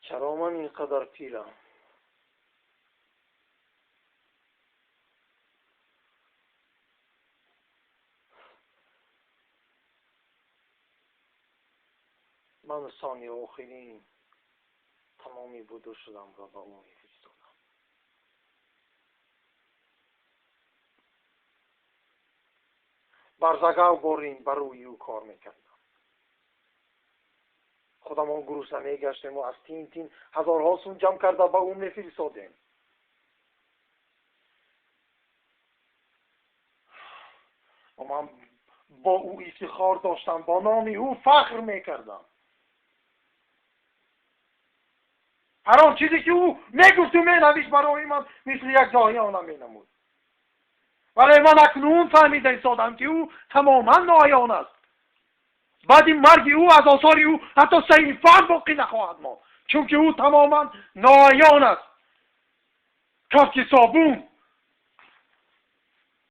چرا من اینقدر پیرم؟ من ثانیه آخرین تمامی بوده شدم و به او میفرستادم. برزگاه بارین برای او کار میکردم. خودمان گرسنه میگشتیم و از تین هزارها سون جمع کرده به او میفرستادیم. و من با او افتخار داشتم، با نام او فخر میکردم. هر آن چیزی که او میگفت و مینوشت برای من مثل یک داهیانه مینمود. ولی من اکنون فهمیده ایستادم که او تماما ناآیان است. بعد مرگ او از آثار او حتی سیل فهم باقی نخواهد ماند، چون که او تماما ناآیان است. کفک صابون